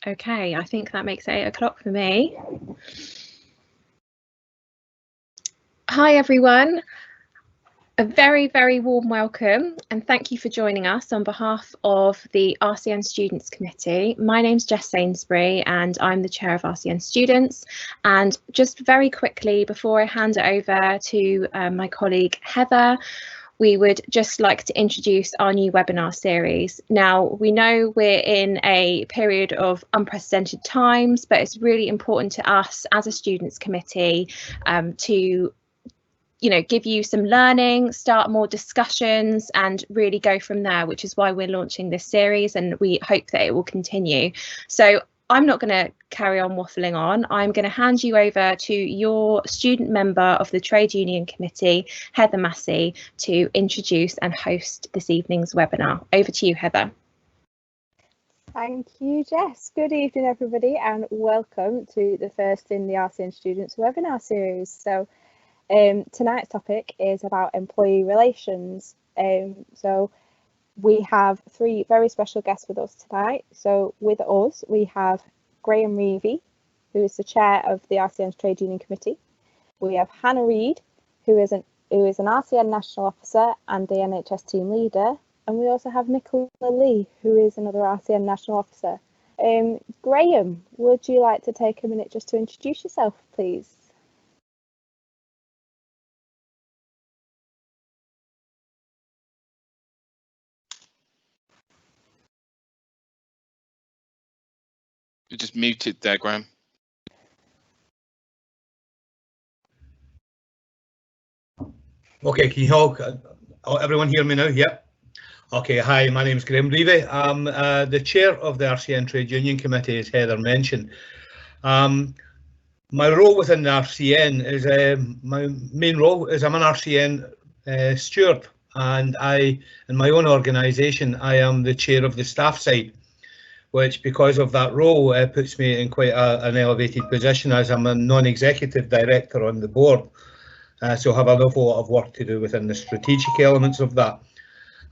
Okay, I think that makes it 8 o'clock for me. Hi everyone, a very, very warm welcome and thank you for joining us on behalf of the RCN Students Committee. My name's Jess Sainsbury and I'm the chair of RCN Students. And just very quickly, before I hand it over to my colleague Heather, we would just like to introduce our new webinar series. Now, we know we're in a period of unprecedented times, but it's really important to us as a Students Committee to give you some learning, start more discussions and really go from there, which is why we're launching this series and we hope that it will continue. So I'm not going to carry on waffling on. I'm going to hand you over to your student member of the Trade Union Committee, Heather Massey, to introduce and host this evening's webinar. Over to you, Heather. Thank you, Jess. Good evening, everybody, and welcome to the first in the RCN Students webinar series. So tonight's topic is about employee relations. So we have 3 very special guests with us tonight. So with us, we have Graham Reevy, who is the chair of the RCN Trade Union Committee. We have Hannah Reid, who is an RCN National Officer and the NHS team leader. And we also have Nicola Lee, who is another RCN National Officer. Graham, would you like to take a minute just to introduce yourself, please? You're just muted there, Graham. Okay, can you all, everyone hear me now? Yep. Okay, hi, my name is Graham Reevy. I'm the chair of the RCN Trade Union Committee, as Heather mentioned. My role within the RCN is, my main role is I'm an RCN steward, and in my own organisation, I am the chair of the staff side, which because of that role puts me in quite an elevated position as I'm a non-executive director on the board. So I have an awful lot of work to do within the strategic elements of that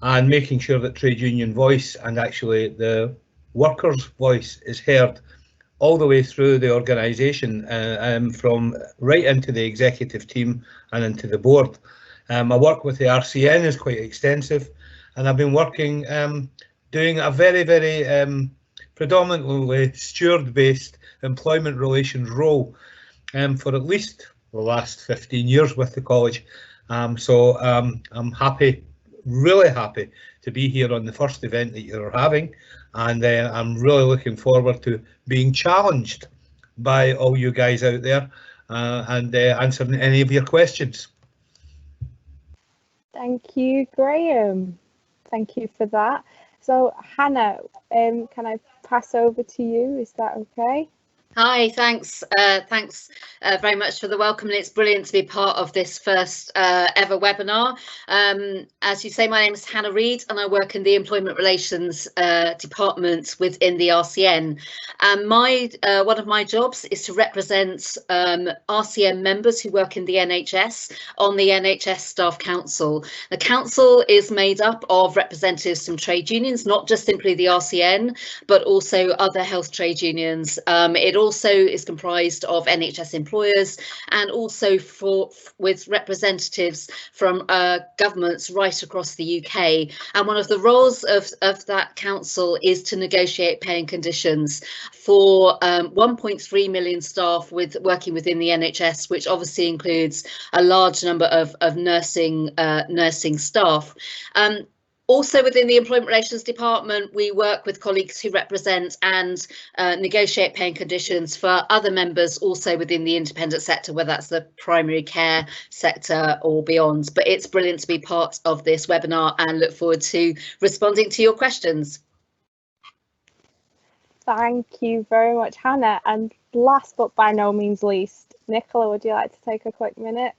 and making sure that trade union voice and actually the workers' voice is heard all the way through the organisation, from right into the executive team and into the board. My work with the RCN is quite extensive, and I've been working doing a very, very predominantly steward-based employment relations role for at least the last 15 years with the college. So I'm happy, really happy to be here on the first event that you're having, and I'm really looking forward to being challenged by all you guys out there and answering any of your questions. Thank you, Graham. Thank you for that. So Hannah, can I pass over to you? Is that okay? Hi, thanks. Thanks very much for the welcome, and it's brilliant to be part of this first ever webinar. As you say, my name is Hannah Reid and I work in the Employment Relations Department within the RCN. And one of my jobs is to represent RCN members who work in the NHS on the NHS Staff Council. The council is made up of representatives from trade unions, not just simply the RCN, but also other health trade unions. It also is comprised of NHS employers and also with representatives from governments right across the UK. And one of the roles of that council is to negotiate pay and conditions for 1.3 million staff working within the NHS, which obviously includes a large number of nursing staff. Also within the Employment Relations Department, we work with colleagues who represent and negotiate pay and conditions for other members also within the independent sector, whether that's the primary care sector or beyond. But it's brilliant to be part of this webinar and look forward to responding to your questions. Thank you very much, Hannah. And last but by no means least, Nicola, would you like to take a quick minute?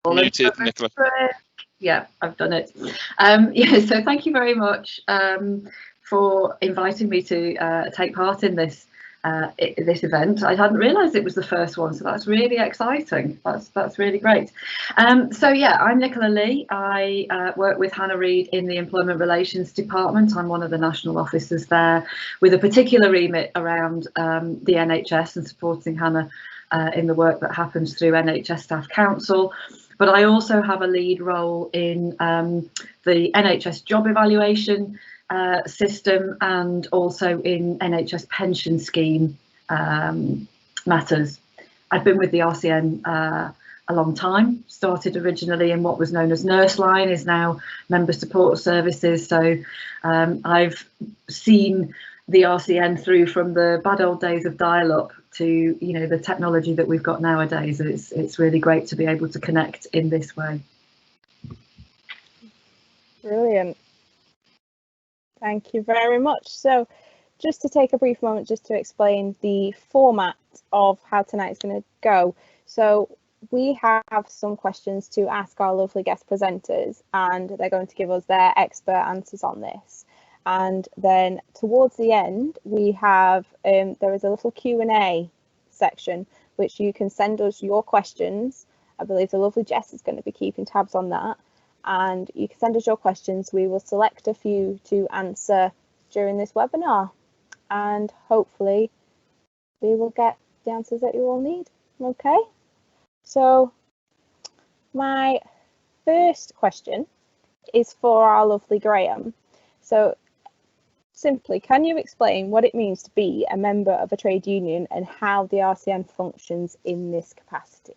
Muted, Nicola. Yeah, I've done it. Yeah, so thank you very much for inviting me to take part in this. this event. I hadn't realised it was the first one, so that's really exciting. That's really great. So yeah, I'm Nicola Lee. I work with Hannah Reid in the Employment Relations Department. I'm one of the national officers there, with a particular remit around the NHS and supporting Hannah in the work that happens through NHS Staff Council. But I also have a lead role in the NHS job evaluation system, and also in NHS pension scheme matters. I've been with the RCN a long time. Started originally in what was known as Nurse Line, is now Member Support Services. So I've seen the RCN through from the bad old days of dial-up to, you know, the technology that we've got nowadays. It's really great to be able to connect in this way. Brilliant. Thank you very much. So just to take a brief moment just to explain the format of how tonight's going to go. So we have some questions to ask our lovely guest presenters, and they're going to give us their expert answers on this. And then towards the end, we have there is a little Q&A section which you can send us your questions. I believe the lovely Jess is going to be keeping tabs on that. And you can send us your questions. We will select a few to answer during this webinar, and hopefully we will get the answers that you all need. Okay, so my first question is for our lovely Graham. So simply, can you explain what it means to be a member of a trade union and how the RCN functions in this capacity?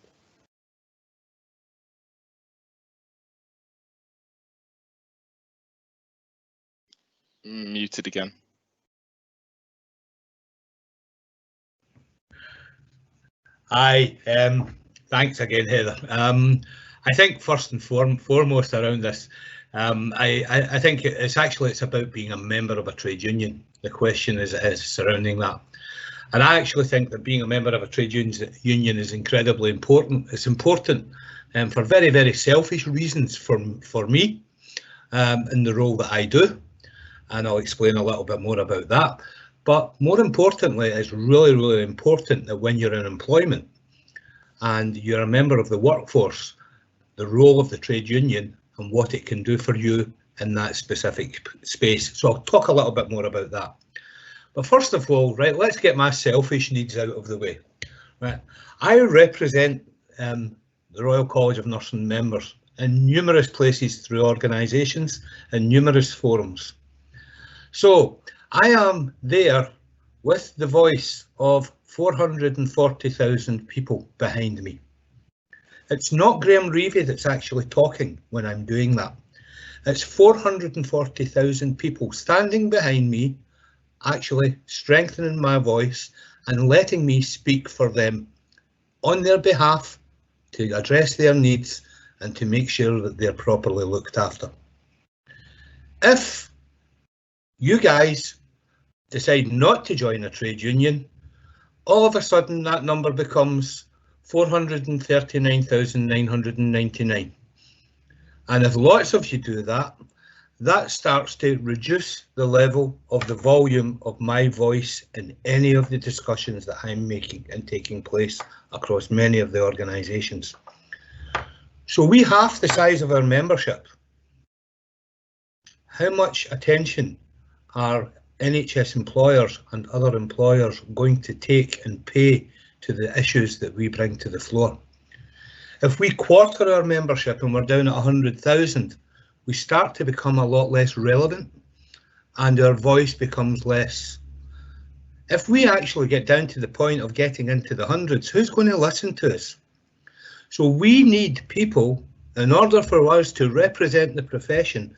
Muted again. Hi, thanks again, Heather. I think first and foremost around this, I think it's about being a member of a trade union. The question is surrounding that. And I actually think that being a member of a trade union is incredibly important. It's important for very, very selfish reasons for me in the role that I do. And I'll explain a little bit more about that. But more importantly, it's really, really important that when you're in employment and you're a member of the workforce, the role of the trade union and what it can do for you in that specific space. So I'll talk a little bit more about that. But first of all, right, let's get my selfish needs out of the way. Right, I represent the Royal College of Nursing members in numerous places through organisations and numerous forums. So I am there with the voice of 440,000 people behind me. It's not Graham Reevy that's actually talking when I'm doing that. It's 440,000 people standing behind me, actually strengthening my voice and letting me speak for them on their behalf to address their needs and to make sure that they're properly looked after. If you guys decide not to join a trade union, all of a sudden that number becomes 439,999. And if lots of you do that, that starts to reduce the level of the volume of my voice in any of the discussions that I'm making and taking place across many of the organisations. So we half the size of our membership. How much attention are NHS employers and other employers going to take and pay to the issues that we bring to the floor? If we quarter our membership and we're down at 100,000, we start to become a lot less relevant and our voice becomes less. If we actually get down to the point of getting into the hundreds, who's going to listen to us? So we need people in order for us to represent the profession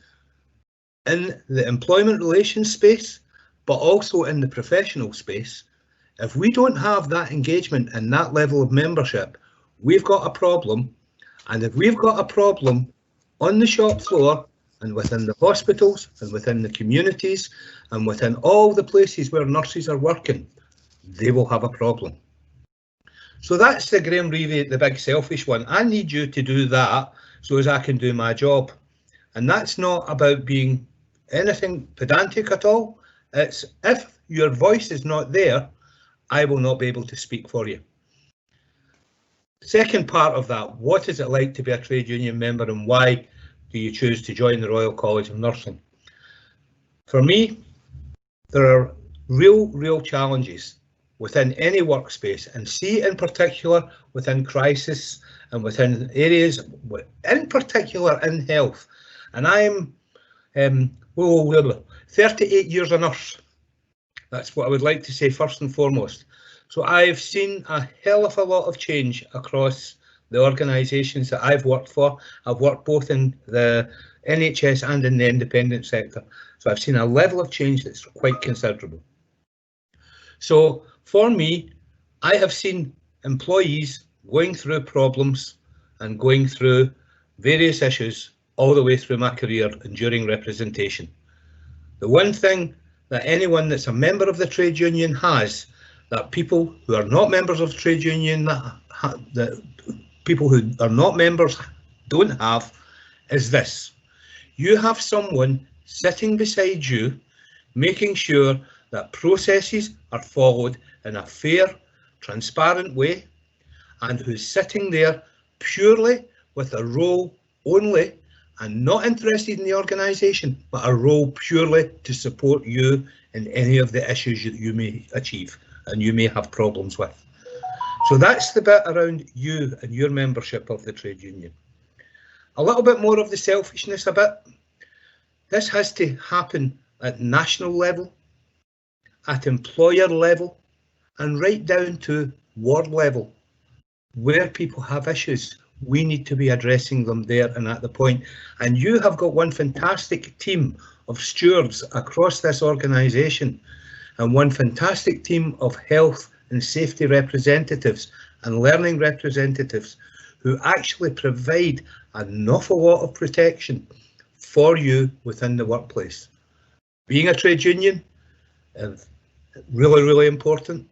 in the employment relations space, but also in the professional space. If we don't have that engagement and that level of membership, we've got a problem. And if we've got a problem on the shop floor and within the hospitals and within the communities and within all the places where nurses are working, they will have a problem. So that's the Graham Reevy, the big selfish one. I need you to do that so as I can do my job. And that's not about being anything pedantic at all. It's if your voice is not there, I will not be able to speak for you. Second part of that, what is it like to be a trade union member and why do you choose to join the Royal College of Nursing? For me, there are real challenges within any workspace, and see in particular within crisis and within areas, in particular in health. And I'm 38 years a nurse. That's what I would like to say first and foremost. So I've seen a hell of a lot of change across the organisations that I've worked for. I've worked both in the NHS and in the independent sector. So I've seen a level of change that's quite considerable. So for me, I have seen employees going through problems and going through various issues all the way through my career and during representation. The one thing that anyone that's a member of the trade union has, that people who are not members of the trade union, that people who are not members don't have, is this. You have someone sitting beside you, making sure that processes are followed in a fair, transparent way, and who's sitting there purely with a role only and not interested in the organisation, but a role purely to support you in any of the issues that you may achieve and you may have problems with. So that's the bit around you and your membership of the trade union. A little bit more of the selfishness a bit. This has to happen at national level, at employer level, and right down to ward level. Where people have issues, we need to be addressing them there and at the point. And you have got one fantastic team of stewards across this organisation and one fantastic team of health and safety representatives and learning representatives who actually provide an awful lot of protection for you within the workplace. Being a trade union is really important.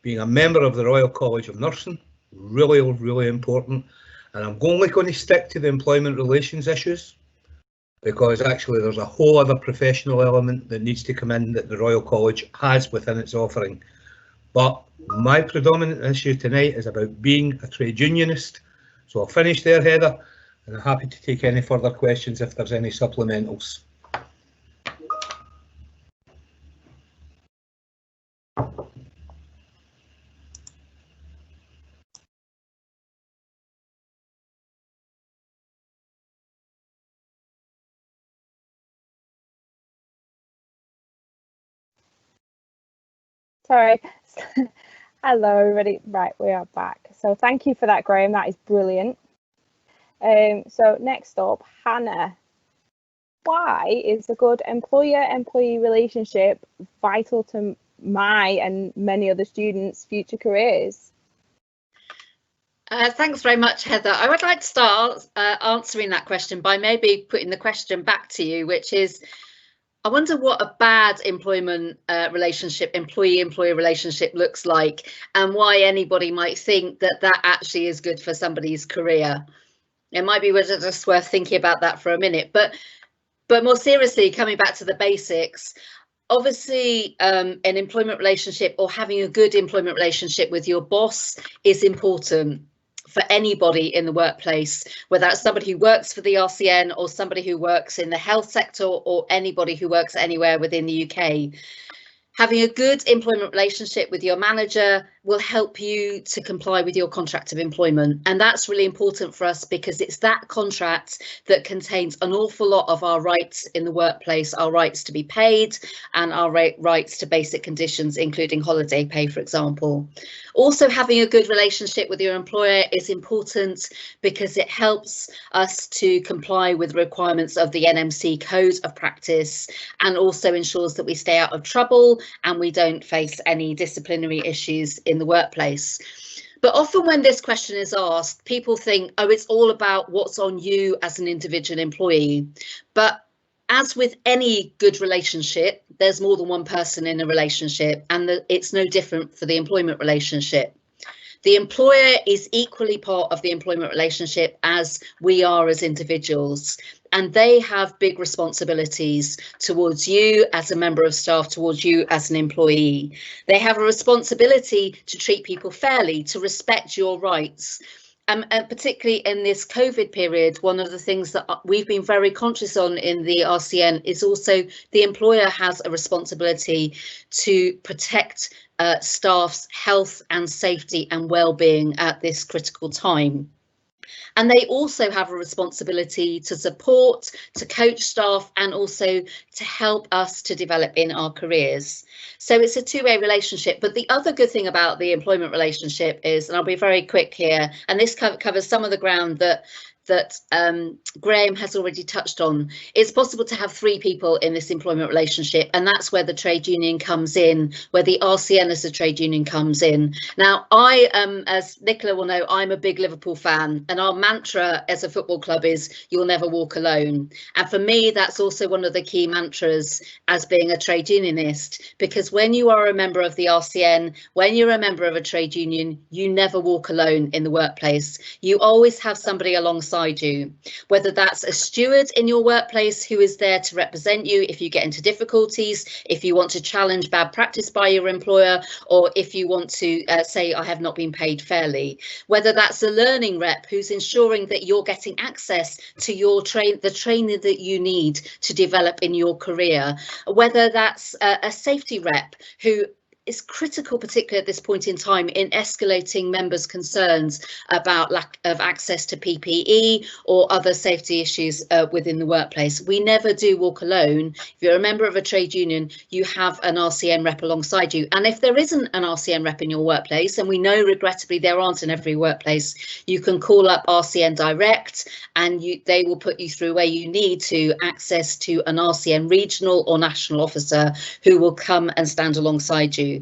Being a member of the Royal College of Nursing, really important. And I'm only going to stick to the employment relations issues because actually there's a whole other professional element that needs to come in that the Royal College has within its offering. But my predominant issue tonight is about being a trade unionist. So I'll finish there, Heather, and I'm happy to take any further questions if there's any supplementals. Sorry. Hello everybody. Right, we are back. So thank you for that, Graham. That is brilliant. So next up, Hannah. Why is a good employer-employee relationship vital to my and many other students' future careers? Thanks very much, Heather. I would like to start answering that question by maybe putting the question back to you, which is, I wonder what a bad employment relationship, employee-employer relationship looks like, and why anybody might think that that actually is good for somebody's career. It might be just worth thinking about that for a minute. But more seriously, coming back to the basics, obviously an employment relationship or having a good employment relationship with your boss is important for anybody in the workplace, whether that's somebody who works for the RCN or somebody who works in the health sector or anybody who works anywhere within the UK. Having a good employment relationship with your manager will help you to comply with your contract of employment. And that's really important for us because it's that contract that contains an awful lot of our rights in the workplace, our rights to be paid and our rights to basic conditions, including holiday pay, for example. Also, having a good relationship with your employer is important because it helps us to comply with requirements of the NMC Code of Practice and also ensures that we stay out of trouble and we don't face any disciplinary issues in the workplace. But often when this question is asked, people think, oh, it's all about what's on you as an individual employee. But as with any good relationship, there's more than one person in a relationship, and it's no different for the employment relationship. The employer is equally part of the employment relationship as we are as individuals. and they have big responsibilities towards you as a member of staff, towards you as an employee. They have a responsibility to treat people fairly, to respect your rights. And particularly in this COVID period, one of the things that we've been very conscious on in the RCN is also the employer has a responsibility to protect staff's health and safety and well-being at this critical time. And they also have a responsibility to support, to coach staff, and also to help us to develop in our careers. So it's a two-way relationship. But the other good thing about the employment relationship is, and I'll be very quick here, and this covers some of the ground that Graham has already touched on. It's possible to have 3 people in this employment relationship, and that's where the trade union comes in, where the RCN as a trade union comes in. Now, I, as Nicola will know, I'm a big Liverpool fan, and our mantra as a football club is "You'll never walk alone." And for me, that's also one of the key mantras as being a trade unionist, because when you are a member of the RCN, when you're a member of a trade union, you never walk alone in the workplace. You always have somebody alongside you, whether that's a steward in your workplace who is there to represent you if you get into difficulties, if you want to challenge bad practice by your employer, or if you want to say I have not been paid fairly, whether that's a learning rep who's ensuring that you're getting access to your the training that you need to develop in your career, whether that's a safety rep who is critical, particularly at this point in time, in escalating members' concerns about lack of access to PPE or other safety issues within the workplace. We never do walk alone. If you're a member of a trade union, you have an RCN rep alongside you. And if there isn't an RCN rep in your workplace, and we know regrettably there aren't in every workplace, you can call up RCN Direct and they will put you through where you need to access to an RCN regional or national officer who will come and stand alongside you.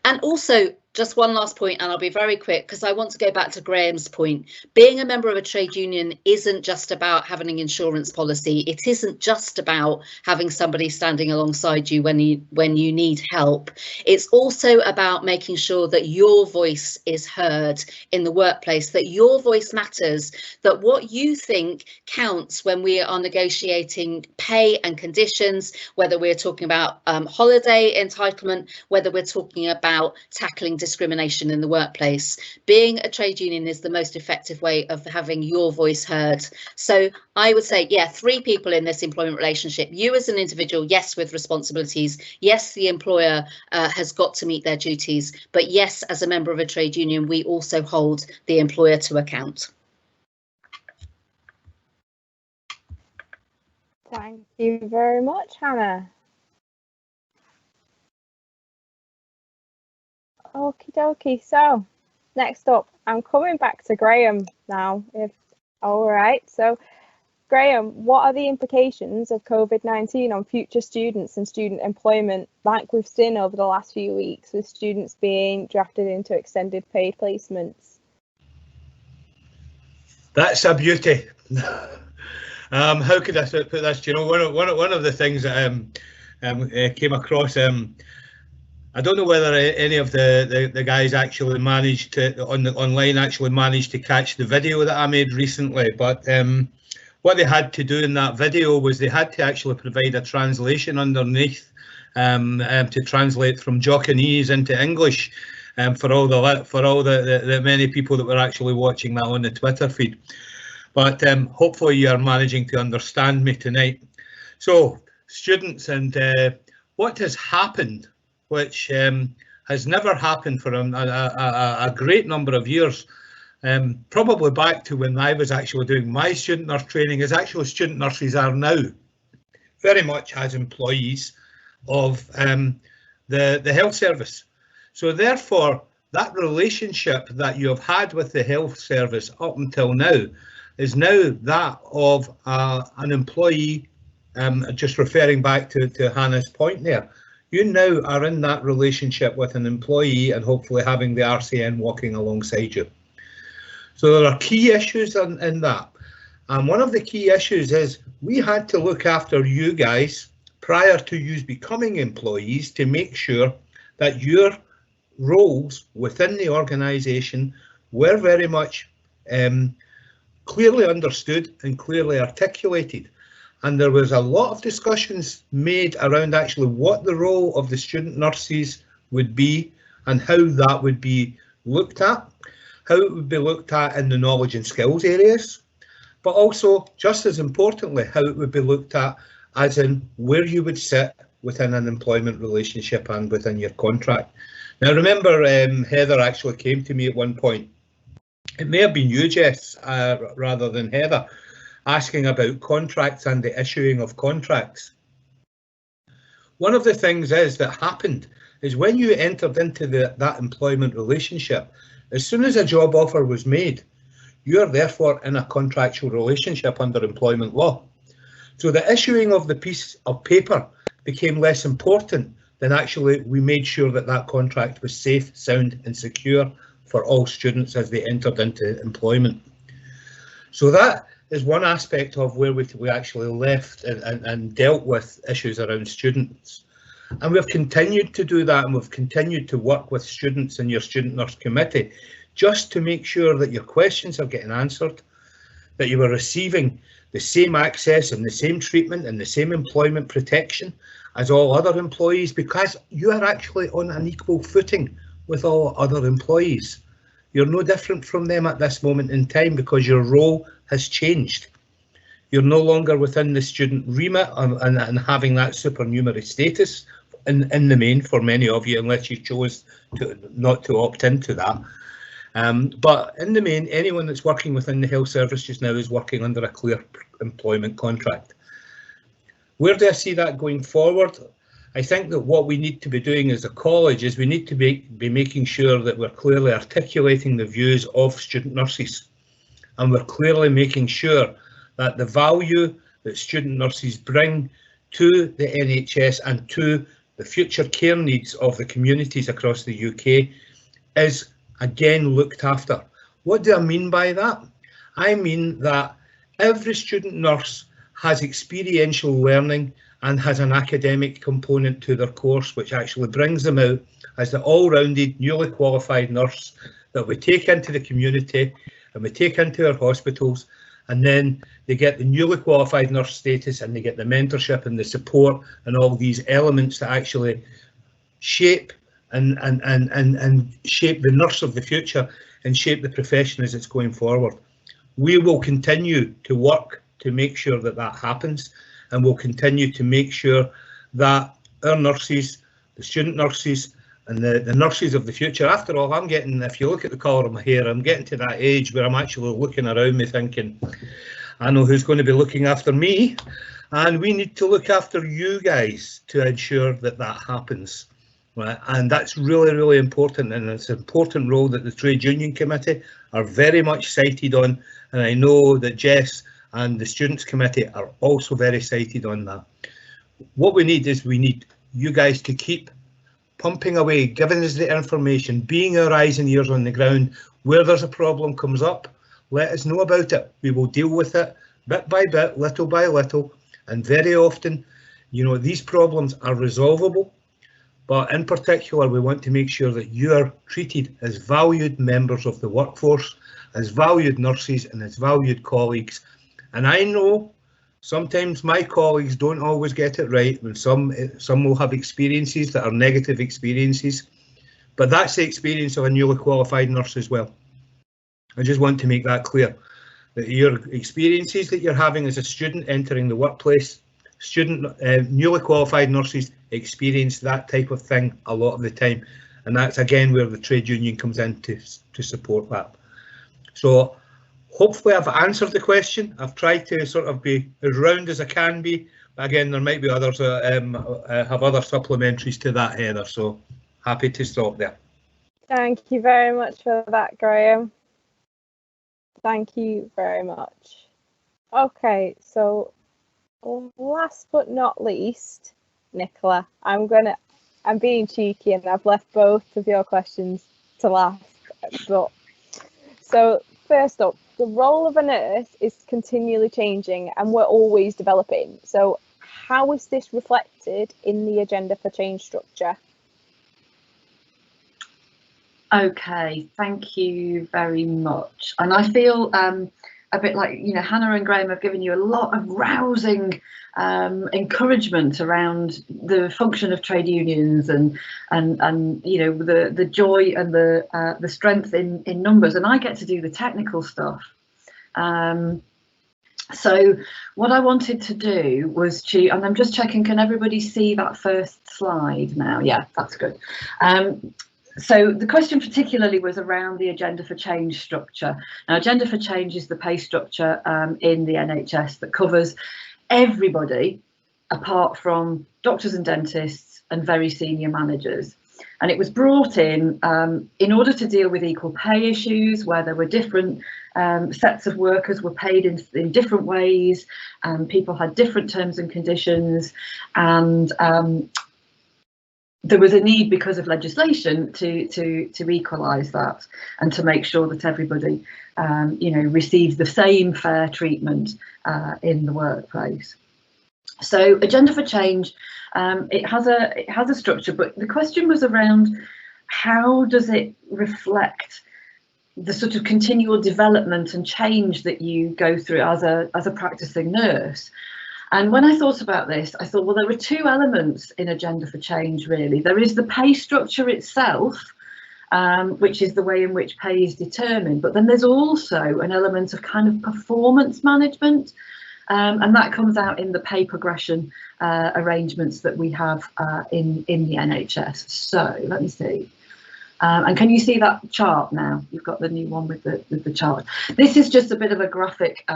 And also, just one last point, and I'll be very quick because I want to go back to Graham's point. Being a member of a trade union isn't just about having an insurance policy. It isn't just about having somebody standing alongside you when you need help. It's also about making sure that your voice is heard in the workplace, that your voice matters, that what you think counts when we are negotiating pay and conditions, whether we're talking about holiday entitlement, whether we're talking about tackling discrimination in the workplace. Being a trade union is the most effective way of having your voice heard. So I would say, yeah, 3 people in this employment relationship. You as an individual, yes, with responsibilities. Yes, the employer has got to meet their duties. But yes, as a member of a trade union, we also hold the employer to account. Thank you very much, Hannah. Okie dokie, so next up, I'm coming back to Graham now, if all right. So Graham, what are the implications of COVID-19 on future students and student employment, like we've seen over the last few weeks with students being drafted into extended paid placements? That's a beauty. How could I put this? You know, one of the things that came across, I don't know whether any of the guys actually managed to online actually managed to catch the video that I made recently, but what they had to do in that video was they had to actually provide a translation underneath to translate from Jockinese into English for all the many people that were actually watching that on the Twitter feed. But hopefully you are managing to understand me tonight. So students, and what has happened, which has never happened for a great number of years, probably back to when I was actually doing my student nurse training, is actually student nurses are now very much as employees of the health service. So therefore, that relationship that you have had with the health service up until now is now that of an employee, just referring back to Hannah's point there. You now are in that relationship with an employee and hopefully having the RCN walking alongside you. So there are key issues in that. And one of the key issues is we had to look after you guys prior to you becoming employees to make sure that your roles within the organisation were very much clearly understood and clearly articulated. and there was a lot of discussions made around actually what the role of the student nurses would be and how that would be looked at, how it would be looked at in the knowledge and skills areas, but also, just as importantly, how it would be looked at as in where you would sit within an employment relationship and within your contract. Now, remember, Heather actually came to me at one point. It may have been you, Jess, rather than Heather, asking about contracts and the issuing of contracts. One of the things that happened is when you entered into that employment relationship, as soon as a job offer was made, you are therefore in a contractual relationship under employment law. So the issuing of the piece of paper became less important than actually we made sure that that contract was safe, sound and secure for all students as they entered into employment. So that is one aspect of where we actually left and dealt with issues around students. And we've continued to do that, and we've continued to work with students in your student nurse committee just to make sure that your questions are getting answered, that you are receiving the same access and the same treatment and the same employment protection as all other employees, because you are actually on an equal footing with all other employees. You're no different from them at this moment in time because your role has changed. You're no longer within the student remit and having that supernumerary status in the main for many of you, unless you chose not to opt into that. But in the main, anyone that's working within the health service just now is working under a clear employment contract. Where do I see that going forward? I think that what we need to be doing as a college is we need to be making sure that we're clearly articulating the views of student nurses, and we're clearly making sure that the value that student nurses bring to the NHS and to the future care needs of the communities across the UK is again looked after. What do I mean by that? I mean that every student nurse has experiential learning and has an academic component to their course, which actually brings them out as the all-rounded, newly qualified nurse that we take into the community and we take into our hospitals, and then they get the newly qualified nurse status and they get the mentorship and the support and all these elements that actually shape and shape the nurse of the future and shape the profession as it's going forward. We will continue to work to make sure that that happens, and we'll continue to make sure that our nurses, the student nurses and the nurses of the future, after all, I'm getting, if you look at the colour of my hair, I'm getting to that age where I'm actually looking around me thinking, I know who's going to be looking after me, and we need to look after you guys to ensure that that happens. Right? And that's really, really important, and it's an important role that the Trade Union Committee are very much cited on, and I know that Jess and the Students Committee are also very cited on that. What we need is we need you guys to keep pumping away, giving us the information, being our eyes and ears on the ground. Where there's a problem comes up, let us know about it. We will deal with it bit by bit, little by little, and very often, you know, these problems are resolvable. But in particular, we want to make sure that you are treated as valued members of the workforce, as valued nurses and as valued colleagues. And I know sometimes my colleagues don't always get it right, and some will have experiences that are negative experiences, but that's the experience of a newly qualified nurse as well. I just want to make that clear, that your experiences that you're having as a student entering the workplace, newly qualified nurses experience that type of thing a lot of the time, and that's again where the trade union comes in to support that. So hopefully I've answered the question. I've tried to sort of be as round as I can be, but again there might be others that have other supplementaries to that, Heather, so happy to stop there. Thank you very much for that, Graham. Thank you very much. Okay, so last but not least, Nicola, I'm being cheeky and I've left both of your questions to last. But so first up, the role of a nurse is continually changing and we're always developing. So how is this reflected in the agenda for change structure? Okay, thank you very much. And I feel a bit like, you know, Hannah and Graham have given you a lot of rousing encouragement around the function of trade unions and you know, the joy and the strength in numbers, and I get to do the technical stuff. So what I wanted to do was to, and I'm just checking, can everybody see that first slide now? Yeah, that's good. So the question particularly was around the Agenda for Change structure. Now, Agenda for Change is the pay structure in the NHS that covers everybody apart from doctors and dentists and very senior managers. And it was brought in order to deal with equal pay issues where there were different sets of workers were paid in different ways, and people had different terms and conditions, and there was a need because of legislation to equalise that and to make sure that everybody you know, receives the same fair treatment in the workplace. So Agenda for Change, it has a structure, but the question was around how does it reflect the sort of continual development and change that you go through as a practicing nurse. And when I thought about this, I thought, well, there are two elements in Agenda for Change, really. There is the pay structure itself, which is the way in which pay is determined, but then there's also an element of kind of performance management, and that comes out in the pay progression arrangements that we have in the NHS. So let me see. And can you see that chart now? You've got the new one with the chart. This is just a bit of a graphic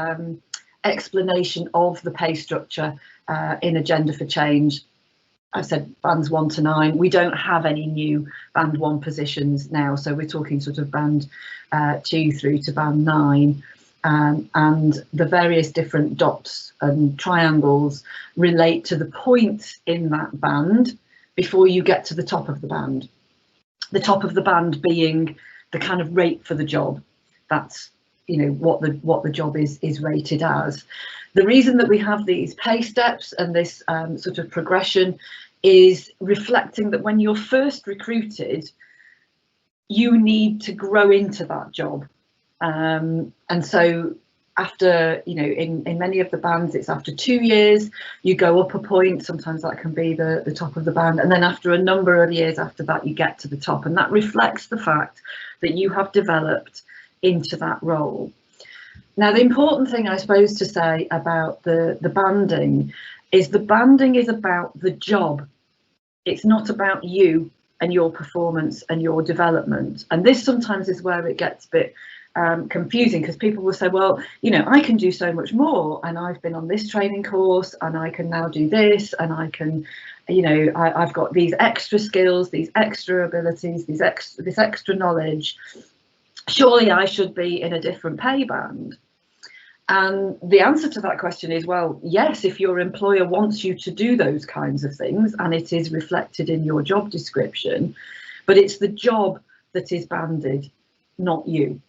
explanation of the pay structure in Agenda for Change. I've said bands 1 to 9. We don't have any new band 1 positions now, so we're talking sort of band 2 through to band 9. And the various different dots and triangles relate to the points in that band before you get to the top of the band. The top of the band being the kind of rate for the job. That's, you know, what the job is rated as. The reason that we have these pay steps and this sort of progression is reflecting that when you're first recruited, you need to grow into that job. And so after, you know, in many of the bands, it's after 2 years, you go up a point. Sometimes that can be the top of the band. And then after a number of years after that, you get to the top. And that reflects the fact that you have developed into that role. Now, the important thing, I suppose, to say about the banding is the banding is about the job. It's not about you and your performance and your development. And this sometimes is where it gets a bit confusing, because people will say, well, you know, I can do so much more, and I've been on this training course, and I can now do this, and I can, you know, I've got these extra skills, these extra abilities, this extra knowledge. Surely I should be in a different pay band. And the answer to that question is, well, yes, if your employer wants you to do those kinds of things and it is reflected in your job description, but it's the job that is banded, not you.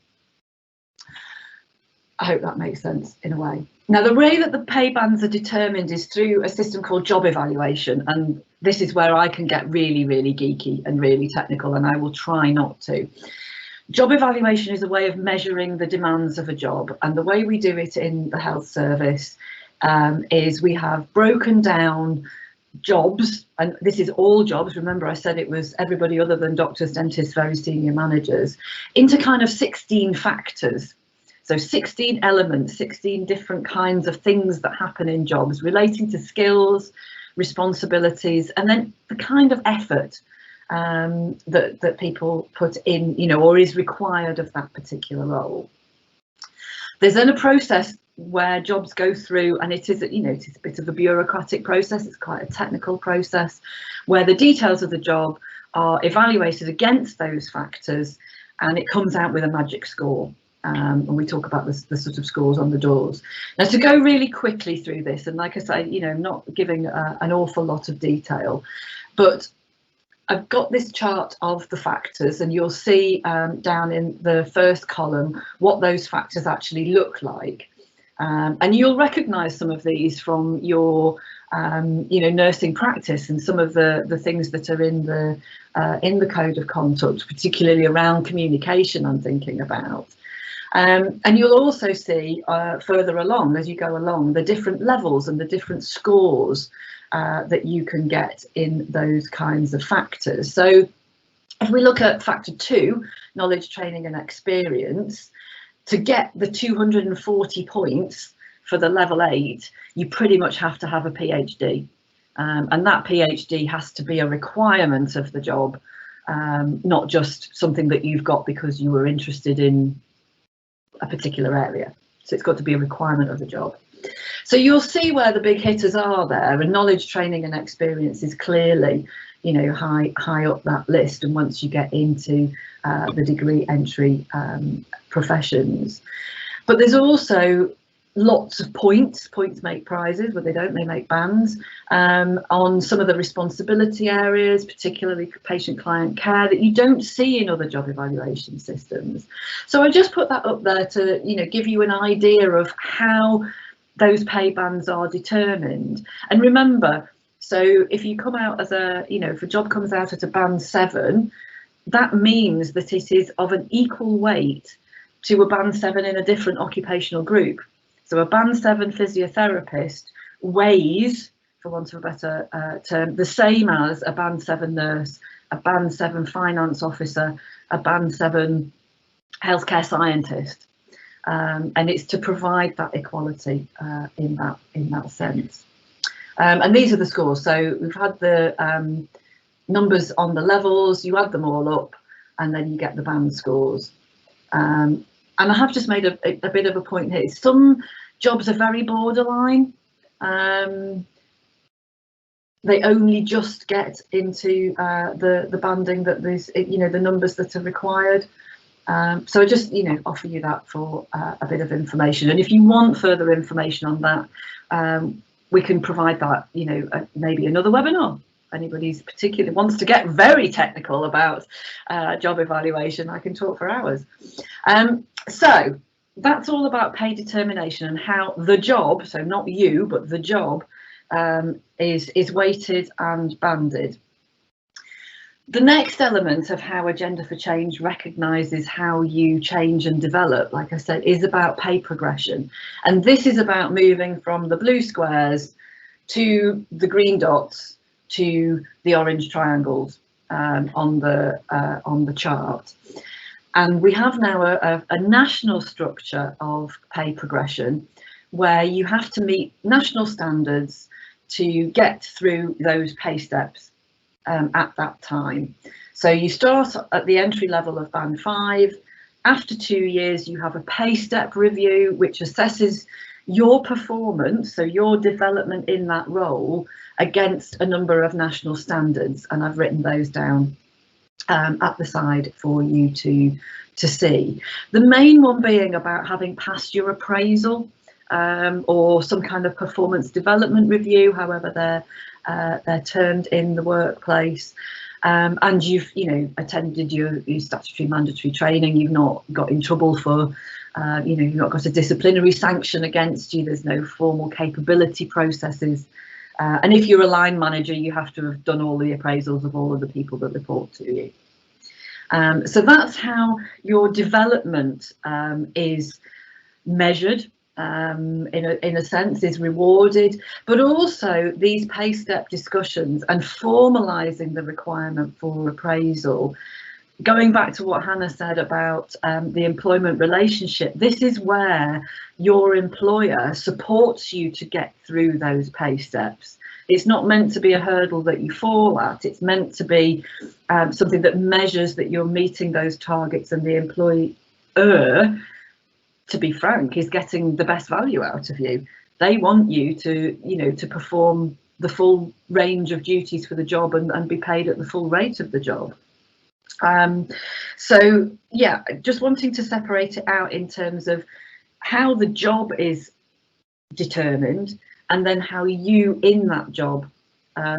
I hope that makes sense in a way. Now, the way that the pay bands are determined is through a system called job evaluation. And this is where I can get really, really geeky and really technical, and I will try not to. Job evaluation is a way of measuring the demands of a job, and the way we do it in the health service is we have broken down jobs, and this is all jobs, remember I said it was everybody other than doctors, dentists, very senior managers, into kind of 16 factors. So 16 elements, 16 different kinds of things that happen in jobs relating to skills, responsibilities, and then the kind of effort that people put in, you know, or is required of that particular role. There's then a process where jobs go through, and it is, you know, it is a bit of a bureaucratic process. It's quite a technical process where the details of the job are evaluated against those factors, and it comes out with a magic score. And we talk about the sort of scores on the doors. Now, to go really quickly through this, and like I say, you know, not giving an awful lot of detail, but I've got this chart of the factors, and you'll see down in the first column what those factors actually look like. And you'll recognise some of these from your, you know, nursing practice, and some of the things that are in the code of conduct, particularly around communication I'm thinking about. And you'll also see further along as you go along the different levels and the different scores that you can get in those kinds of factors. So if we look at factor 2, knowledge, training and experience, to get the 240 points for the level 8, you pretty much have to have a PhD. And that PhD has to be a requirement of the job, not just something that you've got because you were interested in a particular area. So it's got to be a requirement of the job. So you'll see where the big hitters are there, and knowledge, training and experience is clearly, you know, high up that list. And once you get into the degree entry professions, but there's also lots of points make prizes, but they make bands on some of the responsibility areas, particularly patient client care, that you don't see in other job evaluation systems. So I just put that up there to, you know, give you an idea of how those pay bands are determined. And remember, so if you come out as a, you know, if a job comes out at a band 7, that means that it is of an equal weight to a band 7 in a different occupational group. So a band 7 physiotherapist weighs, for want of a better term, the same as a band 7 nurse, a band 7 finance officer, a band 7 healthcare scientist. And it's to provide that equality in that sense. And these are the scores. So we've had the numbers on the levels, you add them all up, and then you get the band scores. And I have just made a bit of a point here. Some jobs are very borderline. They only just get into the banding that there's, you know, the numbers that are required. So I just, you know, offer you that for a bit of information. And if you want further information on that, we can provide that, you know, maybe another webinar. Anybody's particularly wants to get very technical about job evaluation, I can talk for hours. So that's all about pay determination and how the job, so not you, but the job is weighted and banded. The next element of how Agenda for Change recognises how you change and develop, like I said, is about pay progression. And this is about moving from the blue squares to the green dots to the orange triangles on the chart. And we have now a national structure of pay progression where you have to meet national standards to get through those pay steps at that time. So you start at the entry level of band 5. After 2 years, you have a pay step review, which assesses your performance, so your development in that role, against a number of national standards. And I've written those down at the side for you to see. The main one being about having passed your appraisal or some kind of performance development review, however they're termed in the workplace. And you've, you know, attended your statutory mandatory training. You've not got in trouble for, you know, you've not got a disciplinary sanction against you. There's no formal capability processes. And if you're a line manager, you have to have done all the appraisals of all of the people that report to you. So that's how your development is measured, in a sense, is rewarded, but also these pay step discussions and formalising the requirement for appraisal. Going back to what Hannah said about the employment relationship, this is where your employer supports you to get through those pay steps. It's not meant to be a hurdle that you fall at. It's meant to be something that measures that you're meeting those targets, and the employer, to be frank, is getting the best value out of you. They want you to, you know, to perform the full range of duties for the job and be paid at the full rate of the job. So yeah, just wanting to separate it out in terms of how the job is determined, and then how you in that job,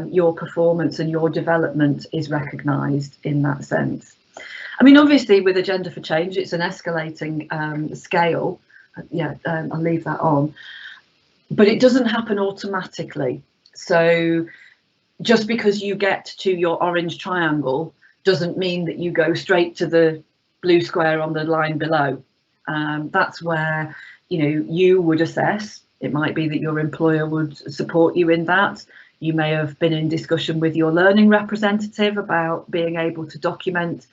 your performance and your development is recognised in that sense. I mean, obviously with Agenda for Change, it's an escalating scale. Yeah, I'll leave that on. But it doesn't happen automatically. So just because you get to your orange triangle doesn't mean that you go straight to the blue square on the line below. That's where, you know, you would assess. It might be that your employer would support you in that. You may have been in discussion with your learning representative about being able to document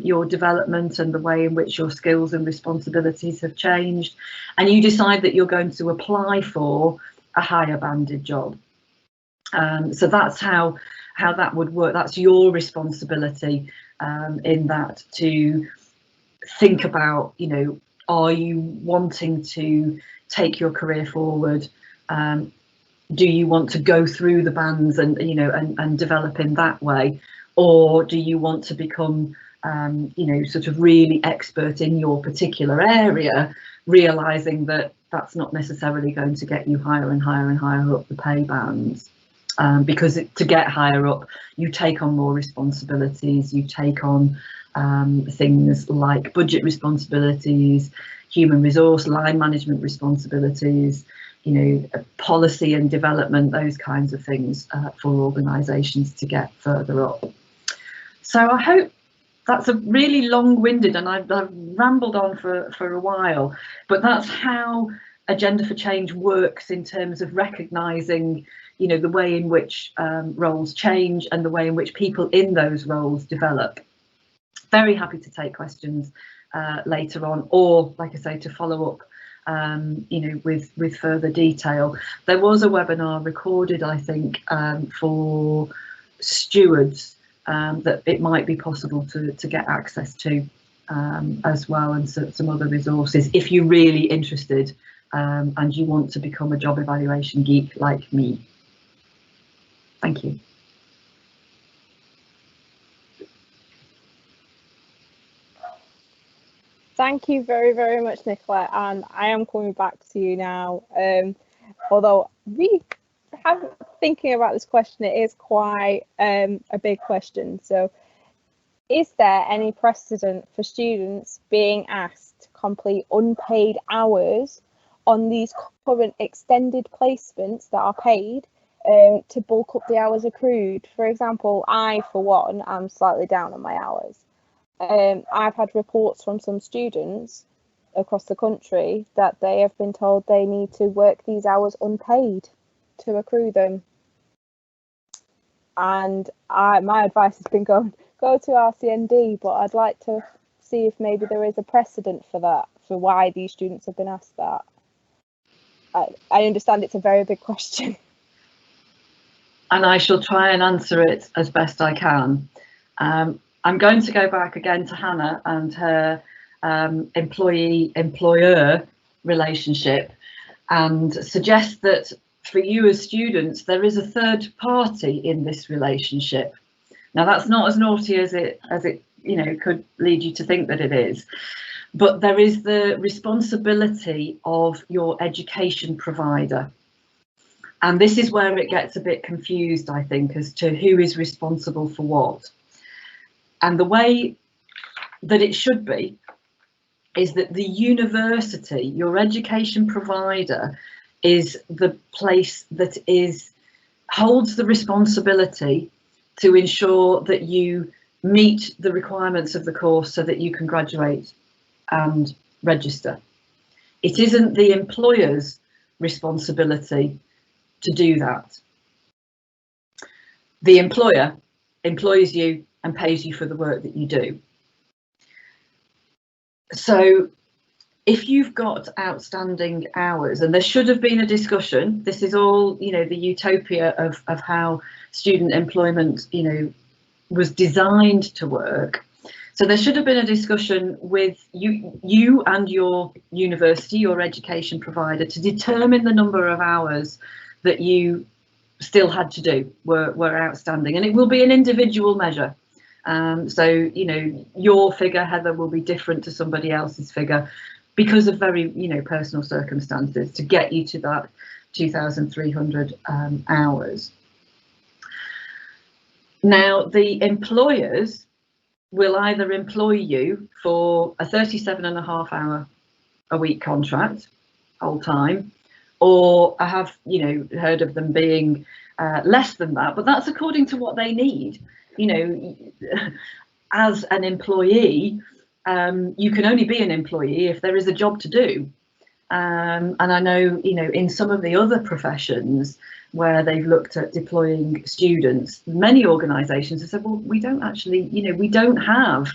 your development and the way in which your skills and responsibilities have changed, and you decide that you're going to apply for a higher banded job. So that's how that would work. That's your responsibility in that, to think about, you know, are you wanting to take your career forward? Do you want to go through the bands and, you know, and develop in that way, or do you want to become you know, sort of really expert in your particular area, realizing that that's not necessarily going to get you higher and higher and higher up the pay bands, because to get higher up, you take on more responsibilities, you take on things like budget responsibilities, human resource, line management responsibilities, you know, policy and development, those kinds of things for organisations to get further up. So I hope that's a really long-winded, and I've rambled on for a while, but that's how Agenda for Change works in terms of recognising, you know, the way in which roles change and the way in which people in those roles develop. Very happy to take questions later on, or, like I say, to follow up you know, with further detail. There was a webinar recorded, I think, for stewards that it might be possible to get access to as well, and some other resources if you're really interested and you want to become a job evaluation geek like me. Thank you. Thank you very, very much, Nicola, and I am coming back to you now. Although thinking about this question, it is quite a big question. So, is there any precedent for students being asked to complete unpaid hours on these current extended placements that are paid to bulk up the hours accrued? For example, I, for one, am slightly down on my hours. I've had reports from some students across the country that they have been told they need to work these hours unpaid to accrue them. And my advice has been go to RCND, but I'd like to see if maybe there is a precedent for that, for why these students have been asked that. I understand it's a very big question. And I shall try and answer it as best I can. I'm going to go back again to Hannah and her employee-employer relationship and suggest that for you as students, there is a third party in this relationship. Now, that's not as naughty as it you know, could lead you to think that it is, but there is the responsibility of your education provider. And this is where it gets a bit confused, I think, as to who is responsible for what. And the way that it should be is that the university, your education provider, is the place that holds the responsibility to ensure that you meet the requirements of the course so that you can graduate and register. It isn't the employer's responsibility to do that. The employer employs you and pays you for the work that you do. So if you've got outstanding hours, and there should have been a discussion, this is all, you know, the utopia of how student employment, you know, was designed to work. So there should have been a discussion with you and your university, your education provider, to determine the number of hours that you still had to do were outstanding, and it will be an individual measure. So, you know, your figure, Heather, will be different to somebody else's figure because of very, you know, personal circumstances to get you to that 2,300 hours. Now, the employers will either employ you for a 37.5 hour a week contract, whole time, or I have, you know, heard of them being less than that, but that's according to what they need. You know, as an employee, you can only be an employee if there is a job to do. And I know, in some of the other professions where they've looked at deploying students, many organisations have said, well, we don't actually, we don't have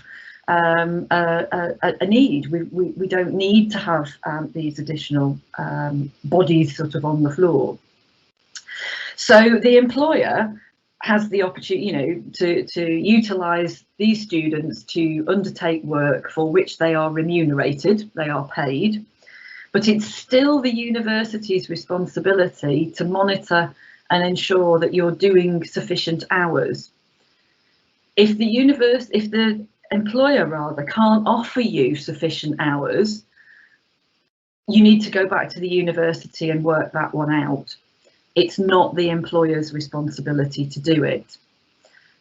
a need. We don't need to have these additional bodies sort of on the floor. So the employer has the opportunity, to utilise these students to undertake work for which they are remunerated, they are paid. But it's still the university's responsibility to monitor and ensure that you're doing sufficient hours. If the employer can't offer you sufficient hours, you need to go back to the university and work that one out. It's not the employer's responsibility to do it.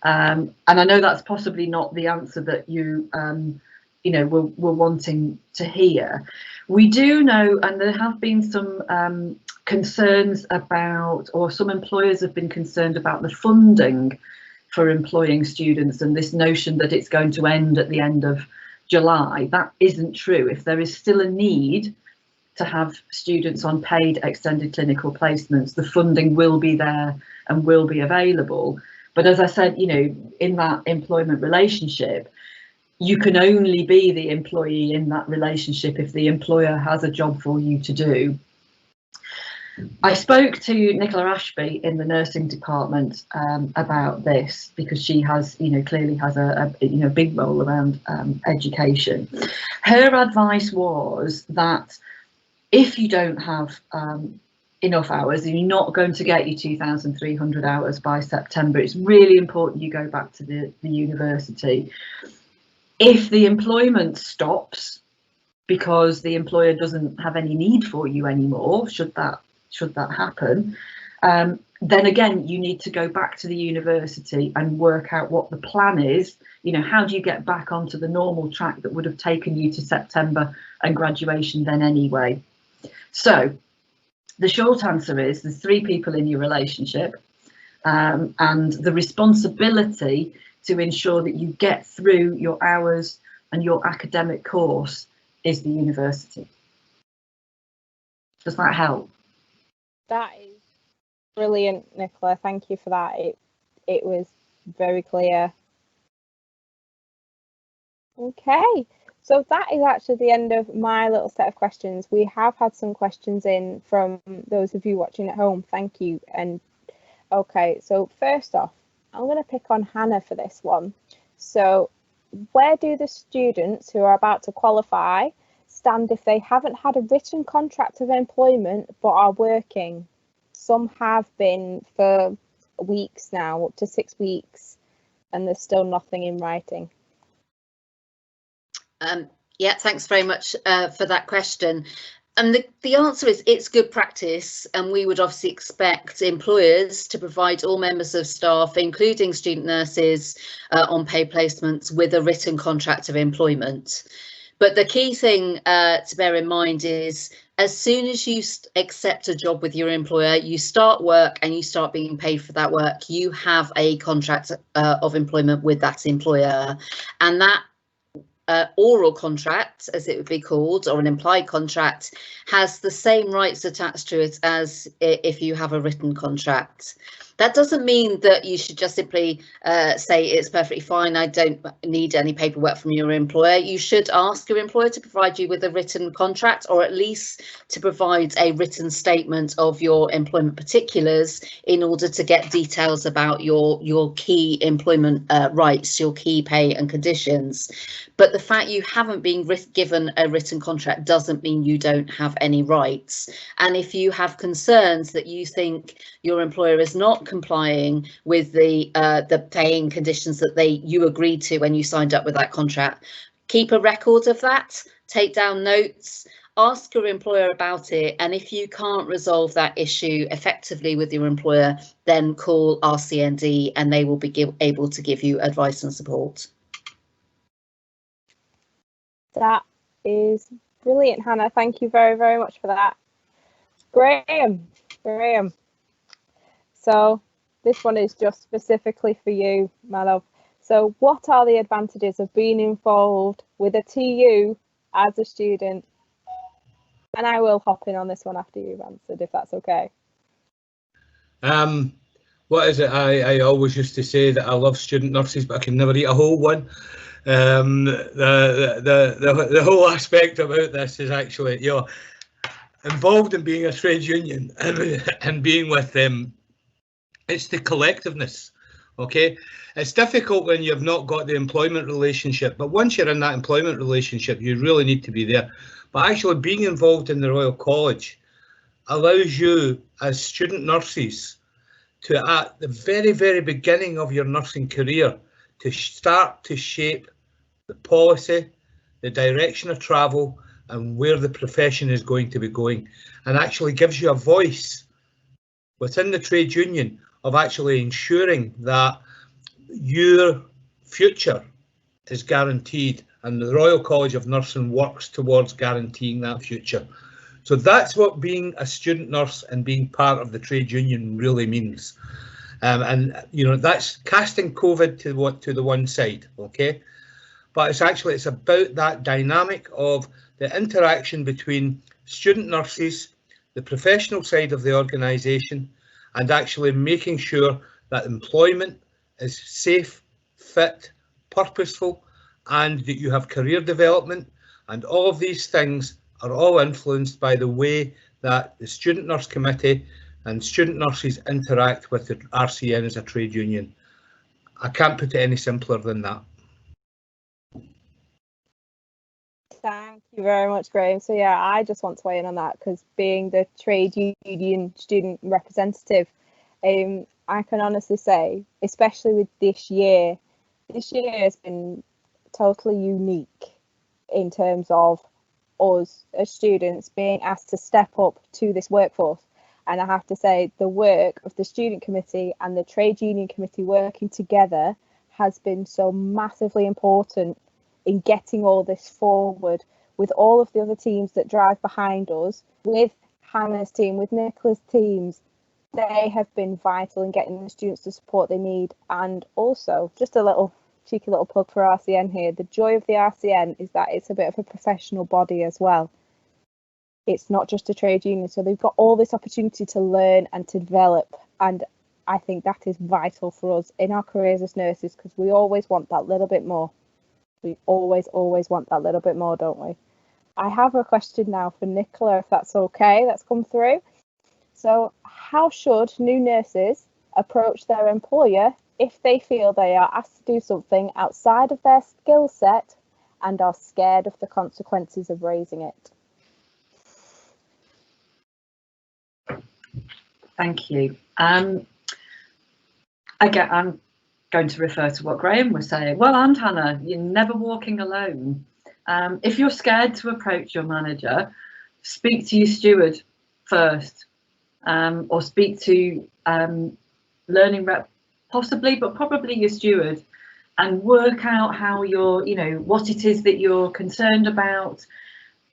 And I know that's possibly not the answer that you were wanting to hear. We do know, and there have been some concerns about, or some employers have been concerned about the funding for employing students and this notion that it's going to end at the end of July. That isn't true. If there is still a need to have students on paid extended clinical placements, the funding will be there and will be available. But as I said, in that employment relationship, you can only be the employee in that relationship if the employer has a job for you to do. I spoke to Nicola Ashby in the nursing department about this, because she has, clearly has a big role around education. Her advice was that if you don't have enough hours and you're not going to get your 2,300 hours by September, it's really important you go back to the university. If the employment stops because the employer doesn't have any need for you anymore, should that happen, then again you need to go back to the university and work out what the plan is. How do you get back onto the normal track that would have taken you to September and graduation then anyway? So the short answer is there's 3 people in your relationship, and the responsibility to ensure that you get through your hours and your academic course is the university. Does that help? That is brilliant, Nicola. Thank you for that. It was very clear. Okay, so that is actually the end of my little set of questions. We have had some questions in from those of you watching at home. Thank you. And okay, so first off, I'm going to pick on Hannah for this one. So where do the students who are about to qualify stand if they haven't had a written contract of employment but are working? Some have been for weeks now, up to 6 weeks, and there's still nothing in writing. Yeah, thanks very much for that question. And the answer is it's good practice, and we would obviously expect employers to provide all members of staff, including student nurses on paid placements, with a written contract of employment. But the key thing to bear in mind is as soon as you accept a job with your employer, you start work and you start being paid for that work, you have a contract of employment with that employer. And that oral contract, as it would be called, or an implied contract, has the same rights attached to it as if you have a written contract. That doesn't mean that you should just simply say it's perfectly fine, I don't need any paperwork from your employer. You should ask your employer to provide you with a written contract, or at least to provide a written statement of your employment particulars in order to get details about your key employment rights, your key pay and conditions. But the fact you haven't been given a written contract doesn't mean you don't have any rights. And if you have concerns that you think your employer is not complying with the paying conditions that you agreed to when you signed up with that contract, keep a record of that, take down notes, ask your employer about it, and if you can't resolve that issue effectively with your employer, then call RCND and they will be able to give you advice and support. That is brilliant, Hannah. Thank you very, very much for that. Graham. So this one is just specifically for you, my love. So what are the advantages of being involved with a TU as a student? And I will hop in on this one after you've answered, if that's okay. What is it? I always used to say that I love student nurses, but I can never eat a whole one. The whole aspect about this is actually, you know, involved in being a trade union and being with them. It's the collectiveness. Okay, it's difficult when you've not got the employment relationship, but once you're in that employment relationship, you really need to be there. But actually being involved in the Royal College allows you as student nurses to, at the very, very beginning of your nursing career, to start to shape the policy, the direction of travel, and where the profession is going to be going, and actually gives you a voice within the trade union of actually ensuring that your future is guaranteed, and the Royal College of Nursing works towards guaranteeing that future. So that's what being a student nurse and being part of the trade union really means. And you know, that's casting COVID to the one side, okay? But it's about that dynamic of the interaction between student nurses, the professional side of the organisation, and actually making sure that employment is safe, fit, purposeful, and that you have career development. And all of these things are all influenced by the way that the Student Nurse Committee and student nurses interact with the RCN as a trade union. I can't put it any simpler than that. Thank you very much, Graham. So yeah, I just want to weigh in on that, because being the trade union student representative, I can honestly say, especially with this year has been totally unique in terms of us as students being asked to step up to this workforce. And I have to say, the work of the student committee and the trade union committee working together has been so massively important in getting all this forward, with all of the other teams that drive behind us, with Hannah's team, with Nicola's teams. They have been vital in getting the students the support they need. And also, just a cheeky little plug for RCN here, the joy of the RCN is that it's a bit of a professional body as well. It's not just a trade union, so they've got all this opportunity to learn and to develop, and I think that is vital for us in our careers as nurses, because we always want that little bit more. We always want that little bit more, don't we? I have a question now for Nicola, if that's okay, that's come through. So how should new nurses approach their employer if they feel they are asked to do something outside of their skill set and are scared of the consequences of raising it? Thank you. Again, I'm going to refer to what Graham was saying. Well, and Hannah, you're never walking alone. If you're scared to approach your manager, speak to your steward first, or speak to learning rep, possibly, but probably your steward, and work out how you're, what it is that you're concerned about,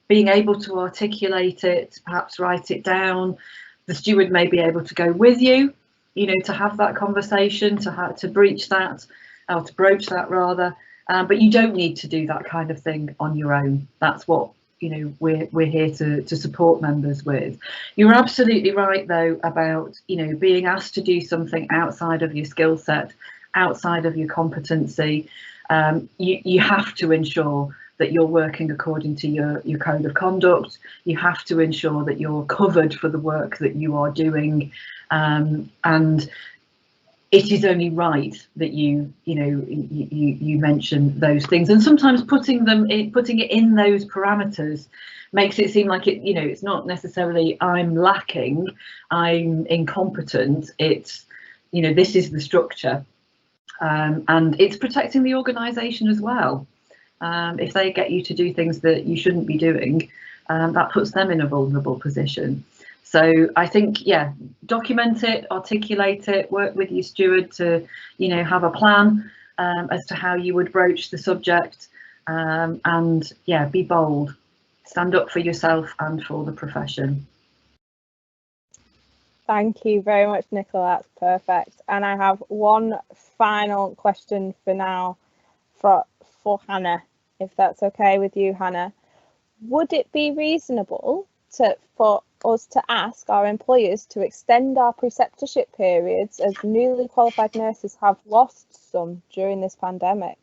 being able to articulate it, perhaps write it down. The steward may be able to go with you, to have that conversation, to broach that rather. But you don't need to do that kind of thing on your own. That's what we're here to support members with. You're absolutely right though about being asked to do something outside of your skill set, outside of your competency. You have to ensure that you're working according to your code of conduct. You have to ensure that you're covered for the work that you are doing, and it is only right that you mention those things. And sometimes putting it in those parameters makes it seem like it's not necessarily I'm lacking, I'm incompetent. It's this is the structure, and it's protecting the organisation as well. If they get you to do things that you shouldn't be doing, that puts them in a vulnerable position. So I think, yeah, document it, articulate it, work with your steward to, have a plan as to how you would broach the subject, and yeah, be bold, stand up for yourself and for the profession. Thank you very much, Nicola. That's perfect. And I have one final question for now for Hannah, if that's okay with you, Hannah. Would it be reasonable for us to ask our employers to extend our preceptorship periods, as newly qualified nurses have lost some during this pandemic?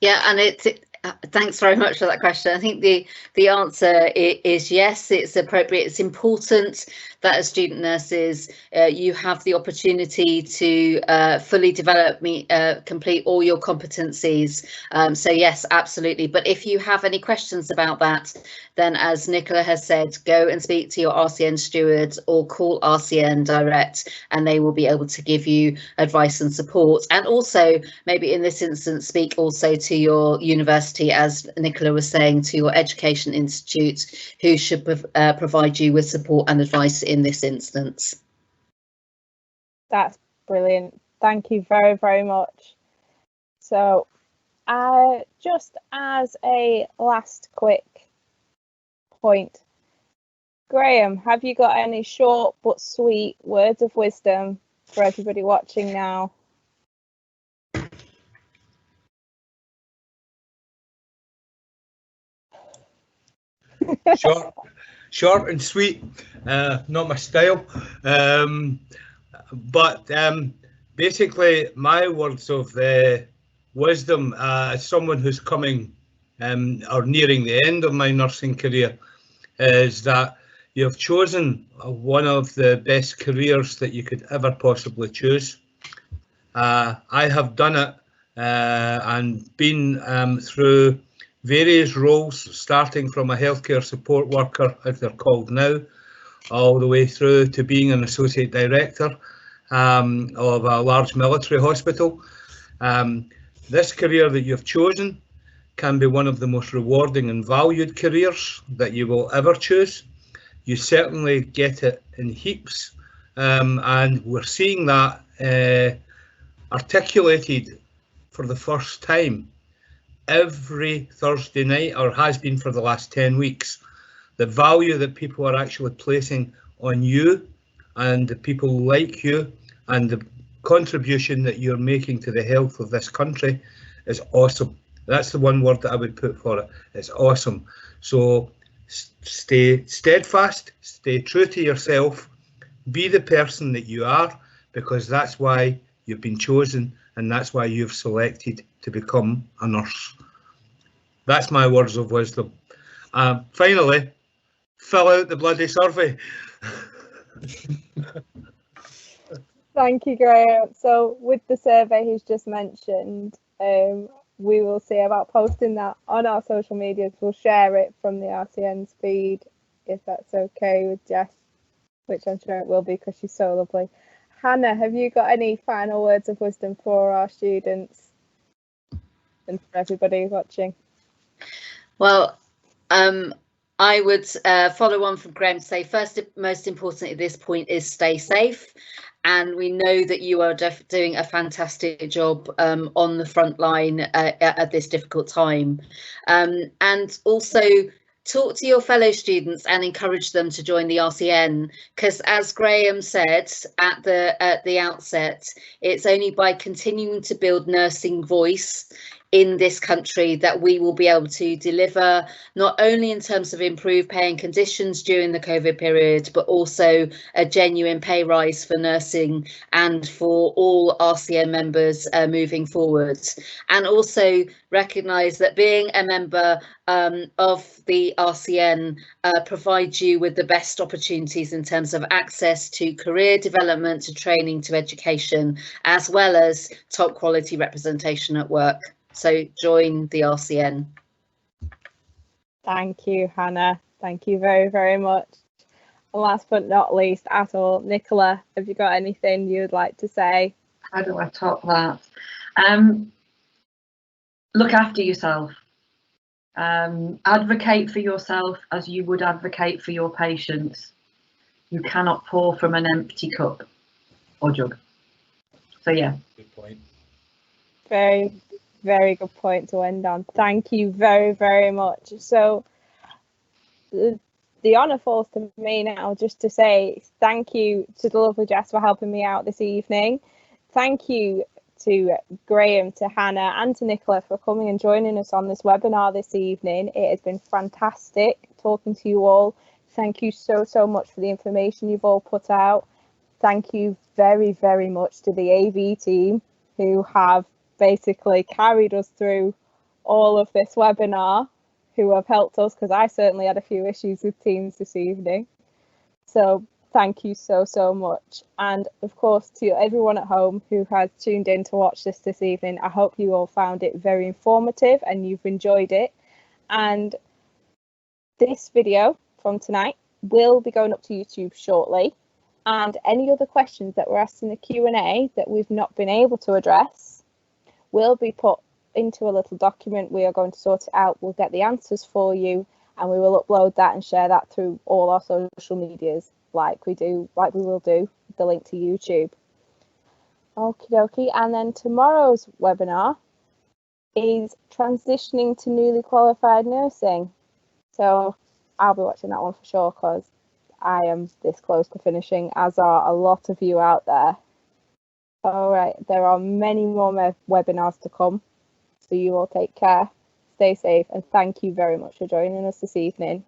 Yeah, and thanks very much for that question. I think the answer is yes, it's appropriate. It's important that as student nurses you have the opportunity to fully develop, complete all your competencies. So yes, absolutely. But if you have any questions about that, then as Nicola has said, go and speak to your RCN stewards or call RCN direct, and they will be able to give you advice and support. And also, maybe in this instance, speak also to your university, as Nicola was saying, to your education institute, who should provide you with support and advice in this instance. That's brilliant. Thank you very, very much. So just as a last quick point, Graham, have you got any short but sweet words of wisdom for everybody watching now? Short and sweet, not my style. But basically, my words of wisdom as someone who's coming or nearing the end of my nursing career is that you have chosen one of the best careers that you could ever possibly choose. I have done it and been through various roles, starting from a healthcare support worker, as they're called now, all the way through to being an associate director of a large military hospital. This career that you've chosen can be one of the most rewarding and valued careers that you will ever choose. You certainly get it in heaps, and we're seeing that articulated for the first time every Thursday night, or has been for the last 10 weeks. The value that people are actually placing on you and the people like you, and the contribution that you're making to the health of this country is awesome. That's the one word that I would put for it. It's awesome. So stay steadfast, stay true to yourself, be the person that you are, because that's why you've been chosen and that's why you've selected to become a nurse. That's my words of wisdom. Finally, fill out the bloody survey. Thank you, Graham. So with the survey he's just mentioned, we will see about posting that on our social medias. We'll share it from the RCN's feed, if that's okay with Jess, which I'm sure it will be because she's so lovely. Hannah, have you got any final words of wisdom for our students and for everybody watching? Well, I would follow on from Graham to say, first, most important at this point is stay safe. And we know that you are doing a fantastic job on the front line at this difficult time. And also talk to your fellow students and encourage them to join the RCN, because as Graham said at the outset, it's only by continuing to build nursing voice in this country that we will be able to deliver, not only in terms of improved pay and conditions during the COVID period, but also a genuine pay rise for nursing and for all RCN members moving forward. And also recognise that being a member of the RCN provides you with the best opportunities in terms of access to career development, to training, to education, as well as top quality representation at work. So join the RCN. Thank you, Hannah. Thank you very, very much. And last but not least at all, Nicola, have you got anything you'd like to say? How do I top that? Look after yourself. Advocate for yourself as you would advocate for your patients. You cannot pour from an empty cup or jug. So yeah. Good point. Very good point to end on. Thank you very, very much. So the honour falls to me now just to say thank you to the lovely Jess for helping me out this evening. Thank you to Graham, to Hannah and to Nicola for coming and joining us on this webinar this evening. It has been fantastic talking to you all. Thank you so much for the information you've all put out. Thank you very, very much to the AV team who have basically carried us through all of this webinar, who have helped us, because I certainly had a few issues with Teams this evening. So thank you so much. And of course, to everyone at home who has tuned in to watch this evening, I hope you all found it very informative and you've enjoyed it. And this video from tonight will be going up to YouTube shortly. And any other questions that were asked in the Q&A that we've not been able to address will be put into a little document. We are going to sort it out. We'll get the answers for you and we will upload that and share that through all our social medias like we will do the link to YouTube. Okie dokie. And then tomorrow's webinar is transitioning to newly qualified nursing. So I'll be watching that one for sure because I am this close to finishing, as are a lot of you out there. All right, there are many more webinars to come. So you all take care, stay safe, and thank you very much for joining us this evening.